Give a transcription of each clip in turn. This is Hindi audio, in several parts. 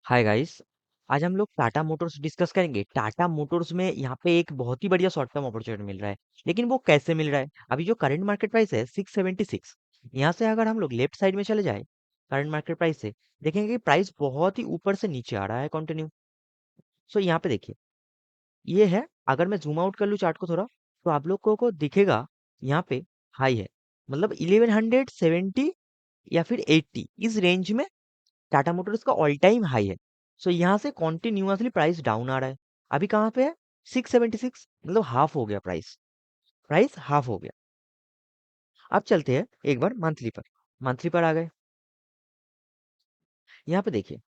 Hi guys. आज हम लोग टाटा मोटर्स डिस्कस करेंगे। टाटा मोटर्स में यहाँ पे एक बहुत ही बढ़िया शॉर्ट टर्म अपॉर्चुनिटी मिल रहा है। लेकिन वो कैसे मिल रहा है? अभी जो करंट मार्केट प्राइस है 676, यहाँ से अगर हम लोग लेफ्ट साइड में चले जाए करंट मार्केट प्राइस से, देखेंगे कि प्राइस बहुत ही ऊपर से नीचे आ रहा है कंटिन्यू। सो यहाँ पे देखिए, ये है। अगर मैं जूम आउट कर लूँ चार्ट को थोड़ा, तो आप लोगों को दिखेगा यहाँ पे हाई है, मतलब 1170 या फिर 80 इस रेंज में टाटा मोटर्स का ऑल टाइम हाई है। सो यहाँ से कॉन्टिन्यूअसली प्राइस डाउन आ रहा है। अभी कहाँ पे है? 676, मतलब हाफ हो गया प्राइस। प्राइस हाफ हो गया। अब चलते हैं एक बार मंथली पर। मंथली पर आ गए। यहाँ पे देखिए,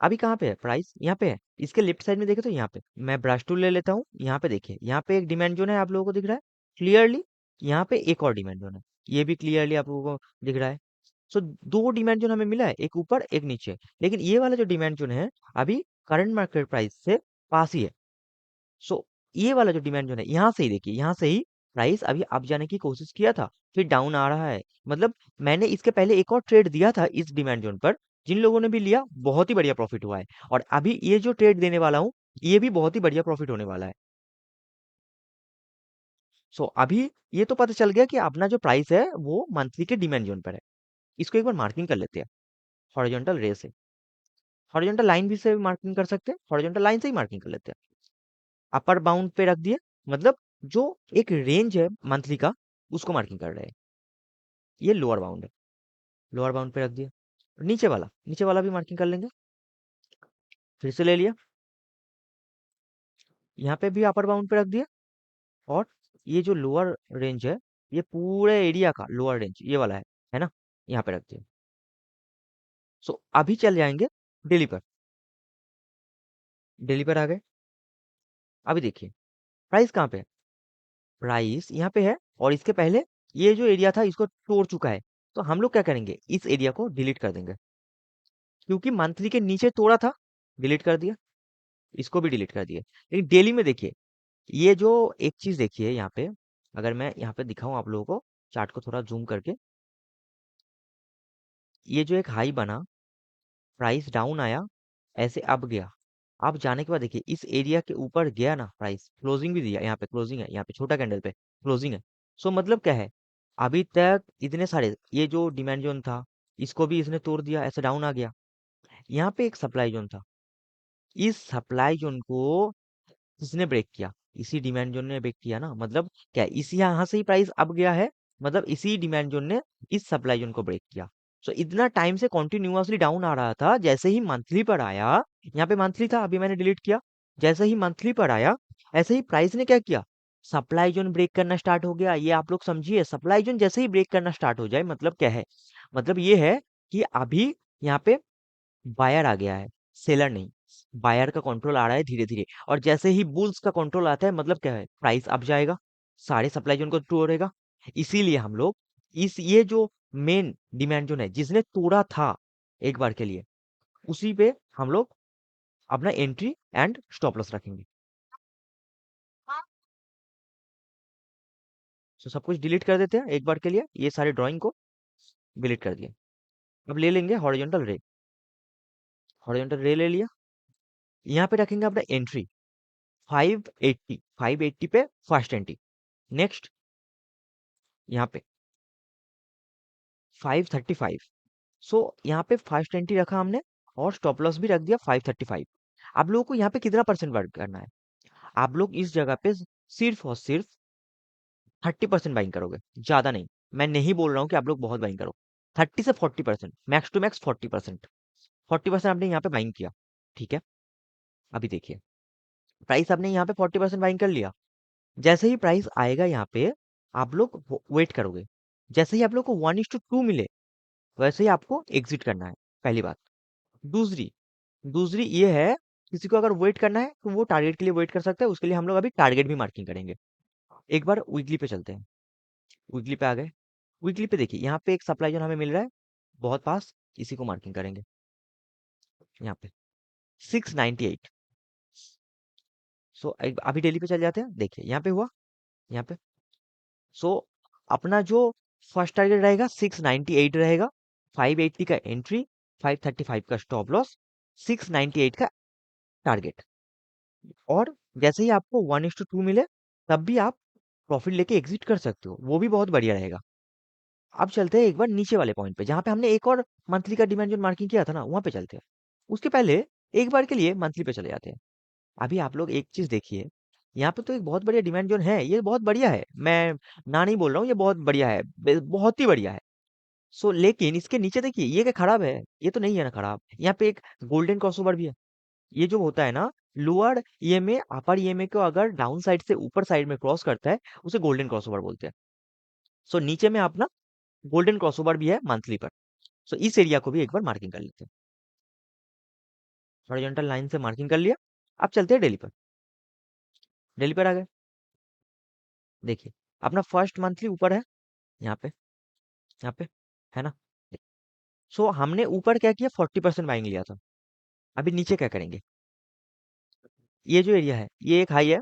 अभी कहाँ पे है प्राइस? यहाँ पे है। इसके लेफ्ट साइड में देखे तो यहाँ पे मैं ब्रश टूल ले लेता हूँ। यहाँ पे देखिए, यहाँ पे एक डिमांड जोन है, आप लोगों को दिख रहा है क्लियरली। यहाँ पे एक और डिमांड जोन है, ये भी क्लियरली आप लोगों को दिख रहा है। सो दो डिमांड जोन हमें मिला है, एक ऊपर एक नीचे। लेकिन ये वाला जो डिमांड जोन है अभी करंट मार्केट प्राइस से पास ही है। सो ये वाला जो डिमांड जोन है, यहाँ से ही देखिए, यहाँ से ही प्राइस अभी अप जाने की कोशिश किया था, फिर डाउन आ रहा है। मतलब मैंने इसके पहले एक और ट्रेड दिया था इस डिमांड जोन पर। जिन लोगों ने भी लिया बहुत ही बढ़िया प्रॉफिट हुआ है। और अभी ये जो ट्रेड देने वाला हूँ, ये भी बहुत ही बढ़िया प्रॉफिट होने वाला है। सो अभी ये तो पता चल गया कि अपना जो प्राइस है वो मंथली के डिमांड जोन पर है। इसको एक बार मार्किंग कर लेते हैं हॉरिजॉन्टल रे से। हॉरिजॉन्टल लाइन भी से मार्किंग कर सकते हैं, हॉरिजॉन्टल लाइन से ही मार्किंग कर लेते हैं। अपर बाउंड पे रख दिए, मतलब जो एक रेंज है मंथली का, उसको मार्किंग कर रहे हैं। ये लोअर बाउंड है, लोअर बाउंड पे रख दिया। नीचे वाला भी मार्किंग कर लेंगे। फिर से ले लिया, यहाँ पे भी अपर बाउंड पे रख दिया। और ये जो लोअर रेंज है, ये पूरे एरिया का लोअर रेंज ये वाला है ना, यहाँ पे रख दिया। सो अभी चल जाएंगे डेली पर। डेली पर आ गए। अभी देखिए प्राइस कहाँ पे है? प्राइस यहाँ पे है, और इसके पहले ये जो एरिया था इसको तोड़ चुका है। तो हम लोग क्या करेंगे, इस एरिया को डिलीट कर देंगे, क्योंकि मंथली के नीचे तोड़ा था। डिलीट कर दिया, इसको भी डिलीट कर दिया। लेकिन डेली में देखिए, ये जो एक चीज देखिए यहाँ पे, अगर मैं यहाँ पे दिखाऊं आप लोगों को चार्ट को थोड़ा जूम करके, ये जो एक हाई बना, प्राइस डाउन आया, ऐसे अप गया। अब जाने के बाद देखिए इस एरिया के ऊपर गया ना, प्राइस क्लोजिंग भी दिया, यहाँ पे क्लोजिंग है, यहाँ पे छोटा कैंडल पे क्लोजिंग है। सो मतलब क्या है, अभी तक इतने सारे ये जो डिमांड जोन था, इसको भी इसने तोड़ दिया, ऐसे डाउन आ गया। यहाँ पे एक सप्लाई जोन था, इस सप्लाई जोन को किसने ब्रेक किया? इसी डिमांड जोन ने ब्रेक किया ना। मतलब क्या है, इसी यहाँ से ही प्राइस अप गया है। मतलब इसी डिमांड जोन ने इस सप्लाई जोन को ब्रेक किया। सो इतना टाइम से कॉन्टिन्यूअसली डाउन आ रहा था, जैसे ही मंथली पर आया, यहाँ पे मंथली था, अभी मैंने डिलीट किया। जैसे ही मंथली पर आया, ऐसे ही प्राइस ने क्या किया, सप्लाई जोन ब्रेक करना स्टार्ट हो गया। ये आप लोग समझिए, सप्लाई जोन जैसे ही ब्रेक करना स्टार्ट हो जाए, मतलब क्या है, मतलब ये है कि अभी यहाँ पे बायर आ गया है, सेलर नहीं। बायर का कंट्रोल आ रहा है धीरे धीरे, और जैसे ही बुल्स का कंट्रोल आता है, मतलब क्या है, प्राइस अप जाएगा, सारे सप्लाई जोन को तोड़ेगा। इसीलिए हम लोग इस ये जो मेन डिमांड जोन है जिसने तोड़ा था एक बार के लिए, उसी पे हम लोग अपना एंट्री एंड स्टॉप लॉस रखेंगे। तो सब कुछ डिलीट कर देते हैं एक बार के लिए, ये सारे ड्राइंग को डिलीट कर दिए। अब ले लेंगे हॉरिजॉन्टल रे। हॉरिजॉन्टल रे ले लिया, यहाँ पे रखेंगे अपना एंट्री 580, 580 पे फर्स्ट एंट्री। नेक्स्ट यहाँ पे 535। सो यहाँ पे फर्स्ट एंट्री रखा हमने, और स्टॉप लॉस भी रख दिया 535। आप लोगों को यहाँ पे कितना परसेंट वर्क करना है? आप लोग इस जगह पे सिर्फ और सिर्फ 30% बाइंग करोगे, ज्यादा नहीं। मैं नहीं बोल रहा हूँ कि आप लोग बहुत बाइंग करो। 30 से 40%, मैक्स टू मैक्स 40%। 40% आपने यहाँ पे बाइंग किया, ठीक है। अभी देखिए, प्राइस आपने यहाँ पे 40% बाइंग कर लिया। जैसे ही प्राइस आएगा यहाँ पे, आप लोग वेट करोगे। जैसे ही आप लोग को 1:2 मिले, वैसे ही आपको एग्जिट करना है, पहली बात। दूसरी दूसरी ये है, किसी को अगर वेट करना है तो वो टारगेट के लिए वेट कर सकता है, उसके लिए हम लोग अभी टारगेट भी मार्किंग करेंगे। एक बार वीकली पे चलते हैं। वीकली पे आ गए। वीकली पे देखिए, यहाँ पे एक सप्लाई जोन हमें मिल रहा है बहुत पास, इसी को मार्किंग करेंगे यहाँ पे 698। सो अभी डेली पे चल जाते हैं, देखिए यहाँ पे हुआ, यहाँ पे। सो अपना जो फर्स्ट टारगेट रहेगा 698 रहेगा, 580 का एंट्री, 535 का स्टॉप लॉस, 698 का टारगेट। और जैसे ही आपको 1:2 मिले, तब भी आप प्रॉफिट लेके एग्जिट कर सकते हो, वो भी बहुत बढ़िया रहेगा। अब चलते हैं एक बार नीचे वाले पॉइंट पे, जहाँ पे हमने एक और मंथली का डिमांड जोन मार्किंग किया था ना, वहां पे चलते हैं। उसके पहले एक बार के लिए मंथली पे चले जाते हैं। अभी आप लोग एक चीज देखिए, यहाँ पे तो एक बहुत बढ़िया डिमांड जोन है, ये बहुत बढ़िया है, मैं ना नहीं बोल रहा हूँ, ये बहुत बढ़िया है, बहुत ही बढ़िया है। सो लेकिन इसके नीचे देखिए, ये क्या खराब है? ये तो नहीं है ना खराब, यहाँ पे एक गोल्डन क्रॉसओवर भी है। ये जो होता है ना, लोअर ईएमए अपर ईएमए को अगर डाउन साइड से ऊपर साइड में क्रॉस करता है, उसे गोल्डन क्रॉसओवर बोलते हैं। सो नीचे में अपना गोल्डन क्रॉसओवर भी है मंथली पर। सो इस एरिया को भी एक बार मार्किंग कर लेते हैं। हॉरिजॉन्टल लाइन से मार्किंग कर लिया। अब चलते हैं डेली पर। डेली पर आ गए। देखिए, अपना फर्स्ट मंथली ऊपर है, यहाँ पे, यहाँ पे, है ना। सो हमने ऊपर क्या किया, 40% बाइंग लिया था। अभी नीचे क्या करेंगे? ये जो एरिया है, ये एक हाई है।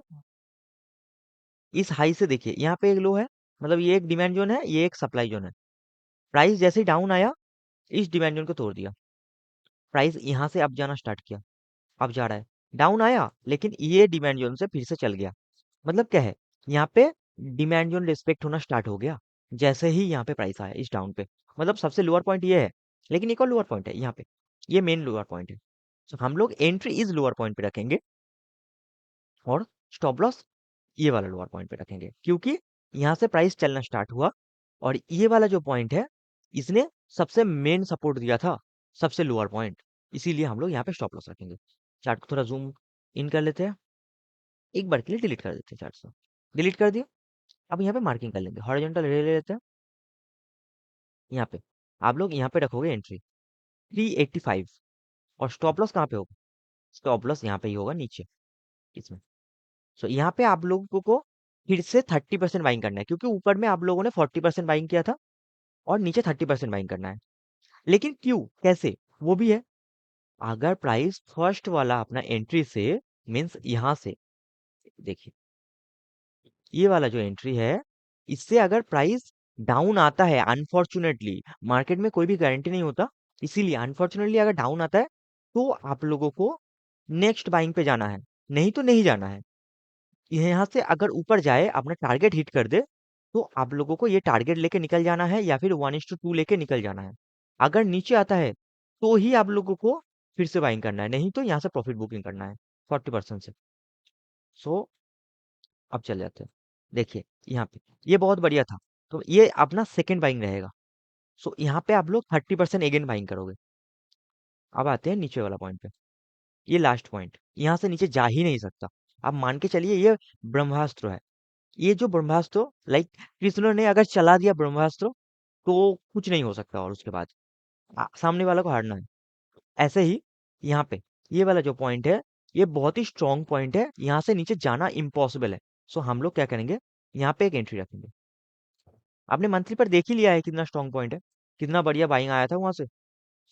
इस हाई से देखिए, यहाँ पे एक लो है, मतलब ये एक डिमांड जोन है, ये एक सप्लाई जोन है। प्राइस जैसे ही डाउन आया, इस डिमांड जोन को तोड़ दिया। प्राइस यहाँ से अप जाना स्टार्ट किया, अप जा रहा है। डाउन आया, लेकिन ये डिमांड जोन से फिर से चल गया। मतलब क्या है, यहाँ पे डिमांड जोन रिस्पेक्ट होना स्टार्ट हो गया जैसे ही यहाँ पे प्राइस आया इस डाउन पे। मतलब सबसे लोअर पॉइंट ये है, लेकिन एक और लोअर पॉइंट है यहाँ पे, ये मेन लोअर पॉइंट है। तो हम लोग एंट्री इस लोअर पॉइंट पे रखेंगे, और स्टॉप लॉस ये वाला लोअर पॉइंट पे रखेंगे, क्योंकि यहाँ से प्राइस चलना स्टार्ट हुआ, और ये वाला जो पॉइंट है, इसने सबसे मेन सपोर्ट दिया था, सबसे लोअर पॉइंट। इसीलिए हम लोग यहाँ पे स्टॉप लॉस रखेंगे। चार्ट को थोड़ा जूम इन कर लेते हैं, एक बार के लिए डिलीट कर देते हैं चार्ट से। डिलीट कर दिया। अब यहाँ पे मार्किंग कर लेंगे, हॉरिजॉन्टल रे ले लेते हैं। यहाँ पे आप लोग यहाँ पे रखोगे एंट्री 385, और स्टॉप लॉस कहाँ पे होगा? स्टॉप लॉस यहाँ पे ही होगा, नीचे इसमें। सो यहाँ पे आप लोगों को फिर से 30% बाइंग करना है, क्योंकि ऊपर में आप लोगों ने 40% बाइंग किया था, और नीचे 30% बाइंग करना है। लेकिन क्यों, कैसे, वो भी है। अगर प्राइस फर्स्ट वाला अपना एंट्री से, मीन्स यहाँ से, देखिए ये वाला जो एंट्री है, इससे अगर प्राइस डाउन आता है, अनफॉर्चुनेटली, मार्केट में कोई भी गारंटी नहीं होता, इसीलिए अनफॉर्चुनेटली अगर डाउन आता है, तो आप लोगों को नेक्स्ट बाइंग पे जाना है, नहीं तो नहीं जाना है। यहाँ से अगर ऊपर जाए, अपना टारगेट हिट कर दे, तो आप लोगों को ये टारगेट लेके निकल जाना है, या फिर 1:2 लेके निकल जाना है। अगर नीचे आता है, तो ही आप लोगों को फिर से बाइंग करना है, नहीं तो यहाँ से प्रॉफिट बुकिंग करना है 40% से। सो अब चल जाते हैं। देखिए यहाँ पे, ये बहुत बढ़िया था, तो ये अपना सेकंड बाइंग रहेगा। सो यहाँ पे आप लोग 30% अगेन बाइंग करोगे। अब आते हैं नीचे वाला पॉइंट पे। ये लास्ट पॉइंट, यहाँ से नीचे जा ही नहीं सकता। आप मान के चलिए, ये ब्रह्मास्त्र है। ये जो ब्रह्मास्त्र, लाइक कृष्ण ने अगर चला दिया ब्रह्मास्त्र, तो कुछ नहीं हो सकता, और उसके बाद सामने वाला को हारना है। ऐसे ही यहाँ पे ये वाला जो पॉइंट है, ये बहुत ही स्ट्रॉन्ग पॉइंट है, यहाँ से नीचे जाना इम्पॉसिबल है। सो हम लोग क्या करेंगे, यहाँ पे एक एंट्री रखेंगे। आपने मंथली पर देख ही लिया है कितना स्ट्रॉन्ग पॉइंट है, कितना बढ़िया बाइंग आया था वहां से।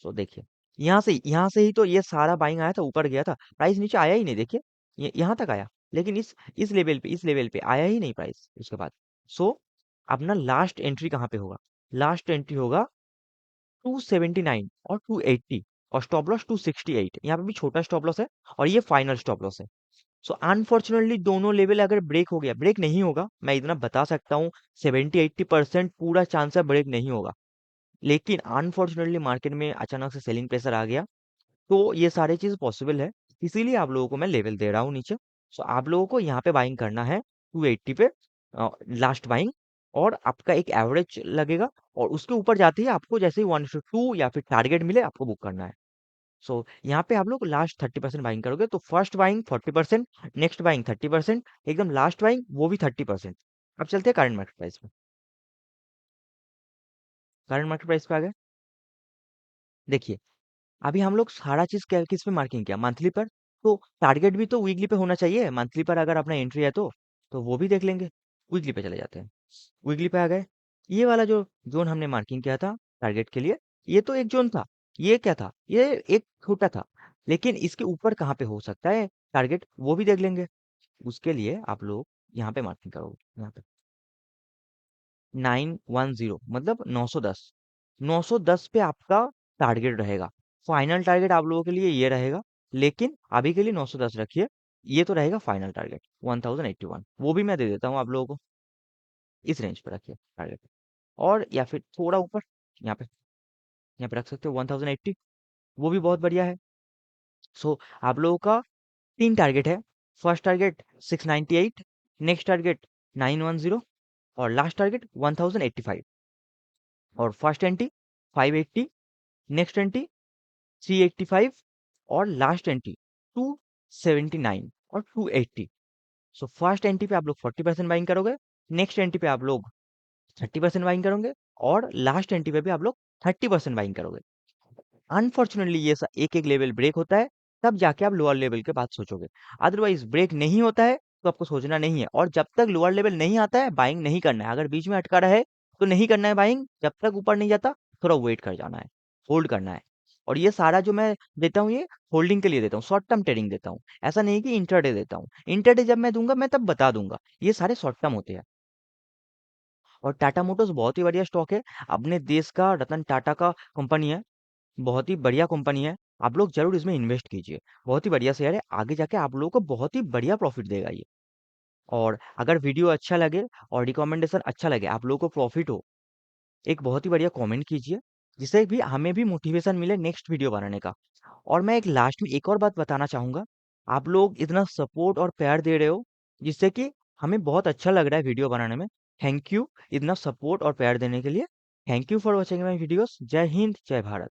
सो देखिए, यहाँ से ही तो ये सारा बाइंग आया था, ऊपर गया था, प्राइस नीचे आया ही नहीं। देखिए, यहाँ तक आया, लेकिन इस लेवल पे आया ही नहीं प्राइस उसके बाद। सो अपना लास्ट एंट्री कहाँ पे होगा? लास्ट एंट्री होगा 279 और 280, और स्टॉप लॉस 268। यहाँ पे भी छोटा स्टॉप लॉस है, और ये फाइनल स्टॉप लॉस है। सो अनफॉर्चुनेटली दोनों लेवल अगर ब्रेक हो गया, ब्रेक नहीं होगा, मैं इतना बता सकता हूँ, 70-80% पूरा चांस है ब्रेक नहीं होगा। लेकिन अनफॉर्चुनेटली मार्केट में अचानक से सेलिंग प्रेशर आ गया, तो ये सारी चीज पॉसिबल है। इसीलिए आप लोगों को मैं लेवल दे रहा हूँ नीचे। सो आप लोगों को यहाँ पे बाइंग करना है 280 पे, लास्ट बाइंग, और आपका एक एवरेज लगेगा, और उसके ऊपर जाते ही आपको जैसे ही 1:2 या फिर टारगेट मिले, आपको बुक करना है। सो यहाँ पे आप लोग लास्ट 30% बाइंग करोगे, तो फर्स्ट बाइंग 40%, नेक्स्ट बाइंग 30%, एकदम लास्ट बाइंग वो भी 30%। अब चलते हैं करंट मार्केट प्राइस पे। करंट मार्केट प्राइस पे आ गए। देखिए, अभी हम लोग सारा चीज किस पे मार्किंग किया, मंथली पर। तो टारगेट भी तो वीकली पे होना चाहिए, मंथली पर अगर अपना एंट्री है तो वो भी देख लेंगे। वीकली पे चले जाते हैं। वीकली पे आ गए। ये वाला जो जोन हमने मार्किंग किया था टारगेट के लिए, ये तो एक जोन था। ये क्या था? ये एक छोटा था, लेकिन इसके ऊपर कहाँ पे हो सकता है टारगेट, वो भी देख लेंगे। उसके लिए आप लोग यहाँ पे मार्किंग करोगे, यहाँ पे 910, मतलब 910। 910 पे आपका टारगेट रहेगा। फाइनल टारगेट आप लोगों के लिए ये रहेगा, लेकिन अभी के लिए 910 रखिए। ये तो रहेगा फाइनल टारगेट 1081, वो भी मैं दे देता हूँ आप लोगों को। इस रेंज पे रखिए टारगेट, और या फिर थोड़ा ऊपर यहाँ पे, यहाँ पे रख सकते हो 1080, वो भी बहुत बढ़िया है। सो आप लोगों का 3 टारगेट है। फर्स्ट टारगेट 698, नेक्स्ट टारगेट 910, और लास्ट टारगेट 1085। और फर्स्ट एंट्री 580, नेक्स्ट एंट्री 385, और लास्ट एंट्री 279 और 280। सो फर्स्ट एंट्री पे आप लोग 40% बाइंग करोगे, नेक्स्ट एंट्री पे आप लोग 30% बाइंग करोगे, और लास्ट एंट्री पे भी आप लोग 30% बाइंग करोगे। अनफॉर्चुनेटली ये एक एक लेवल ब्रेक होता है, तब जाके आप लोअर लेवल के बात सोचोगे। अदरवाइज ब्रेक नहीं होता है तो आपको सोचना नहीं है, और जब तक लोअर लेवल नहीं आता है बाइंग नहीं करना है। अगर बीच में अटका रहे तो नहीं करना है बाइंग, जब तक ऊपर नहीं जाता थोड़ा वेट कर जाना है, होल्ड करना है। और ये सारा जो मैं देता हूँ ये होल्डिंग के लिए देता हूँ, शॉर्ट टर्म ट्रेडिंग देता हूँ, ऐसा नहीं कि इंटरडे देता हूँ। इंटरडे जब मैं दूंगा मैं तब बता दूंगा, ये सारे शॉर्ट टर्म होते हैं। और टाटा मोटर्स बहुत ही बढ़िया स्टॉक है, अपने देश का रतन टाटा का कंपनी है, बहुत ही बढ़िया कंपनी है। आप लोग जरूर इसमें इन्वेस्ट कीजिए, बहुत ही बढ़िया शेयर है, आगे जाके आप लोगों को बहुत ही बढ़िया प्रॉफिट देगा ये। और अगर वीडियो अच्छा लगे और रिकमेंडेशन अच्छा लगे, आप लोगों को प्रॉफिट हो, एक बहुत ही बढ़िया कमेंट कीजिए, जिससे भी हमें भी मोटिवेशन मिले नेक्स्ट वीडियो बनाने का। और मैं एक लास्ट में एक और बात बताना चाहूंगा, आप लोग इतना सपोर्ट और प्यार दे रहे हो, जिससे कि हमें बहुत अच्छा लग रहा है वीडियो बनाने में। थैंक यू इतना सपोर्ट और प्यार देने के लिए। Thank you for watching my videos. जय हिंद, जय भारत।